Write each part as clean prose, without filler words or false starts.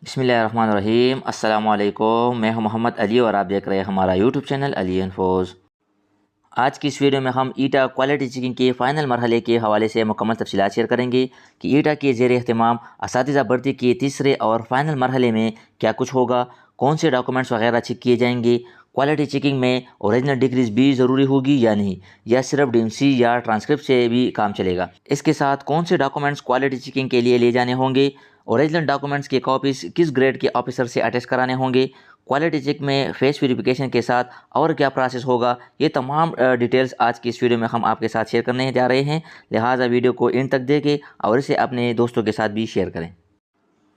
बिस्मिल्लाहिर्रहमानिर्रहीम। अस्सलाम वालेकुम। मैं हूं मोहम्मद अली और आप देख रहे हैं हमारा यूट्यूब चैनल अली इन्फोज़। आज की इस वीडियो में हम ईटा क्वालिटी चेकिंग के फ़ाइनल मरहले के हवाले से मुकम्मल तफसीलात शेयर करेंगे कि ईटा के ज़ेर एहतमाम असातिज़ा भर्ती के तीसरे और फाइनल मरहले में क्या कुछ होगा, कौन से डॉक्यूमेंट्स वगैरह चेक किए जाएंगे, क्वालिटी चेकिंग में ओरिजिनल डिग्रीज भी ज़रूरी होगी या नहीं, या सिर्फ डीएमसी या ट्रांसक्रिप्ट से भी काम चलेगा। इसके साथ कौन से डॉक्यूमेंट्स क्वालिटी चेकिंग के लिए ले जाने होंगे, ओरिजिनल डॉक्यूमेंट्स के कॉपीज़ किस ग्रेड के ऑफिसर से अटैच कराने होंगे, क्वालिटी चेक में फेस वेरिफिकेशन के साथ और क्या प्रोसेस होगा, ये तमाम डिटेल्स आज की इस वीडियो में हम आपके साथ शेयर करने जा रहे हैं। लिहाजा वीडियो को एंड तक देखें और इसे अपने दोस्तों के साथ भी शेयर करें।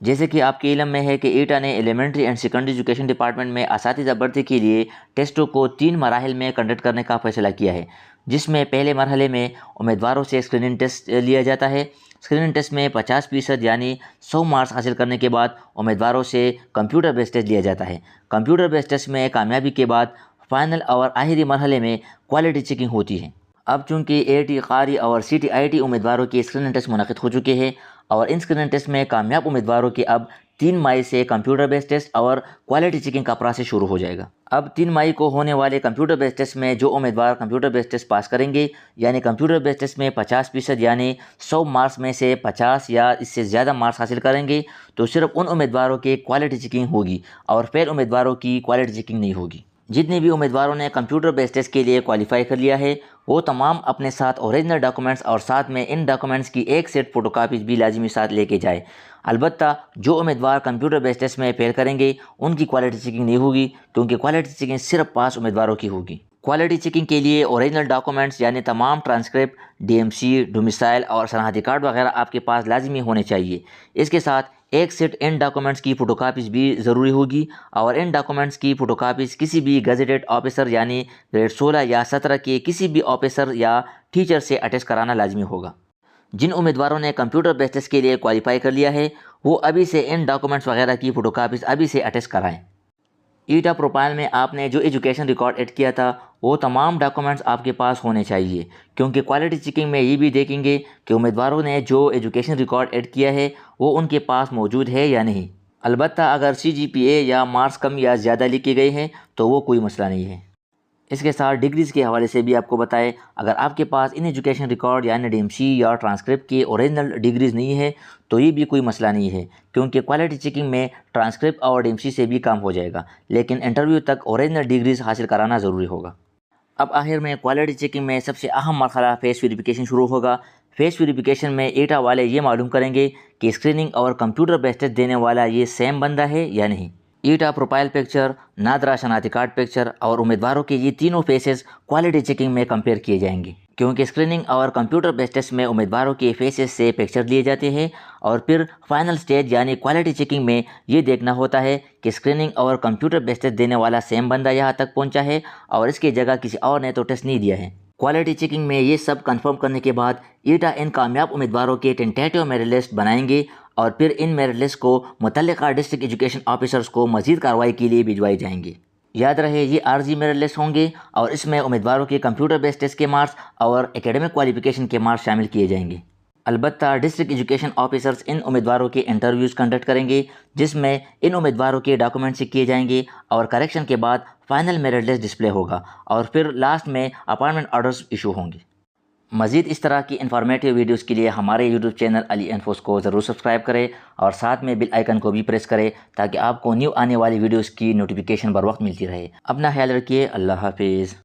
जैसे कि आपके इल्म में है कि ईटा ने elementary and secondary education department में असातिज़ा भर्ती के लिए टेस्टों को 3 मराहिल में कंडक्ट करने का फैसला किया है, जिसमें पहले मरहले में उम्मीदवारों से स्क्रीनिंग टेस्ट लिया जाता है। स्क्रीनिंग टेस्ट में 50% यानी 100 मार्क्स हासिल करने के बाद उम्मीदवारों से कंप्यूटर बेस्ड टेस्ट लिया जाता है। कंप्यूटर बेस्ड टेस्ट में कामयाबी के बाद फाइनल और आखिरी मरहले में क्वालिटी चेकिंग होती है। अब चूँकि एटी कारी और सीटीआईटी उम्मीदवारों के स्क्रीनिंग टेस्ट मुनक़िद हो चुके हैं और इन स्क्रीनिंग टेस्ट में कामयाब उम्मीदवारों के अब 3 मई से कंप्यूटर बेस्ड टेस्ट और क्वालिटी चेकिंग का प्रोसेस शुरू हो जाएगा। अब 3 मई को होने वाले कंप्यूटर बेस्ड टेस्ट में जो उम्मीदवार कंप्यूटर बेस्ड टेस्ट पास करेंगे, यानी कंप्यूटर बेस्ड टेस्ट में 50% यानी 100 मार्क्स में से 50 या इससे ज़्यादा मार्क्स हासिल करेंगे, तो सिर्फ उन उम्मीदवारों की क्वालिटी चेकिंग होगी और फेल उम्मीदवारों की क्वालिटी चेकिंग नहीं होगी। जितने भी उम्मीदवारों ने कंप्यूटर बेस्ड टेस्ट के लिए क्वालिफाई कर लिया है, वो तमाम अपने साथ ओरिजिनल डॉक्यूमेंट्स और साथ में इन डॉक्यूमेंट्स की एक सेट फ़ोटोकॉपीज़ भी लाजमी साथ लेके जाए। अलबत्ता जो उम्मीदवार कंप्यूटर बेस्ड टेस्ट में फेल करेंगे उनकी क्वालिटी चेकिंग नहीं होगी, क्योंकि क्वालिटी चेकिंग सिर्फ पास उम्मीदवारों की होगी। क्वालिटी चेकिंग के लिए ओरिजिनल डॉक्यूमेंट्स यानी तमाम ट्रांसक्रिप्ट, डीएमसी, डोमिसाइल और शनाख्ती कार्ड वगैरह आपके पास लाजमी होने चाहिए। इसके साथ एक सेट इन डॉक्यूमेंट्स की फ़ोटोकॉपीज़ भी ज़रूरी होगी और इन डॉक्यूमेंट्स की फ़ोटोकॉपीज़ किसी भी गजेटेड ऑफिसर यानी ग्रेड 16 या 17 के किसी भी ऑफिसर या टीचर से अटैच कराना लाजमी होगा। जिन उम्मीदवारों ने कंप्यूटर बेस्ड टेस्ट के लिए क्वालिफाई कर लिया है, वो अभी से इन डॉक्यूमेंट्स वगैरह की फ़ोटोकॉपीज़ अभी से अटैच कराएँ। ईटा प्रोफाइल में आपने जो एजुकेशन रिकॉर्ड ऐड किया था, वो तमाम डॉक्यूमेंट्स आपके पास होने चाहिए, क्योंकि क्वालिटी चेकिंग में ये भी देखेंगे कि उम्मीदवारों ने जो एजुकेशन रिकॉर्ड ऐड किया है वो उनके पास मौजूद है या नहीं। अलबत्ता अगर सीजीपीए या मार्क्स कम या ज़्यादा लिखे गए हैं तो वो कोई मसला नहीं है। इसके साथ डिग्रीज़ के हवाले से भी आपको बताएं, अगर आपके पास इन एजुकेशन रिकॉर्ड यानी डीएमसी या ट्रांसक्रिप्ट की ओरिजिनल डिग्रीज़ नहीं है तो ये भी कोई मसला नहीं है, क्योंकि क्वालिटी चेकिंग में ट्रांसक्रिप्ट और डीएमसी से भी काम हो जाएगा, लेकिन इंटरव्यू तक ओरिजिनल डिग्रीज़ हासिल कराना ज़रूरी होगा। अब आखिर में क्वालिटी चेकिंग में सबसे अहम मरहला फेस वेरिफिकेशन शुरू होगा। फेस वेरिफिकेशन में ईटा वाले ये मालूम करेंगे कि स्क्रीनिंग और कंप्यूटर बेस्ड टेस्ट देने वाला ये सेम बंदा है या नहीं। ईटा प्रोफाइल पिक्चर, नादरा शनाख्ती कार्ड पिक्चर और उम्मीदवारों के ये तीनों फेसेस क्वालिटी चेकिंग में कंपेयर किए जाएंगे, क्योंकि स्क्रीनिंग और कंप्यूटर बेस्ड टेस्ट में उम्मीदवारों के फेसेस से पिक्चर लिए जाते हैं और फिर फाइनल स्टेज यानी क्वालिटी चेकिंग में ये देखना होता है कि स्क्रीनिंग और कंप्यूटर बेस्ड टेस्ट देने वाला सेम बंदा यहाँ तक पहुँचा है और इसकी जगह किसी और ने तो टेस्ट नहीं दिया है। क्वालिटी चेकिंग में ये सब कंफर्म करने के बाद ईटा इन कामयाब उम्मीदवारों के टेंटेटिव मेरिट लिस्ट बनाएंगे और फिर इन मेरिट लिस्ट को मुतल्लिका डिस्ट्रिक्ट एजुकेशन ऑफिसर्स को मज़ीद कार्रवाई के लिए भिजवाए जाएंगे। याद रहे ये आर्जी मेरिट लिस्ट होंगे और इसमें उम्मीदवारों के कंप्यूटर बेस्ड टेस्ट के मार्क्स और एकेडमिक क्वालिफिकेशन के मार्क्स शामिल किए जाएंगे। अलबत्ता डिस्ट्रिक्ट एजुकेशन ऑफिसर्स इन उम्मीदवारों के इंटरव्यूज़ कंडक्ट करेंगे, जिसमें इन उम्मीदवारों के डॉक्यूमेंट चेक किए जाएंगे और करेक्शन के बाद फाइनल मेरिट लिस्ट डिस्प्ले होगा और फिर लास्ट में अपॉइंटमेंट ऑर्डर्स इशू होंगे। मज़ीद इस तरह की इन्फॉर्मेटिव वीडियोस के लिए हमारे यूट्यूब चैनल अली इन्फोस को ज़रूर सब्सक्राइब करें और साथ में बेल आइकन को भी प्रेस करें, ताकि आपको न्यू आने वाली वीडियोस की नोटिफिकेशन बर वक्त मिलती रहे। अपना ख्याल रखिए। अल्लाह हाफिज़।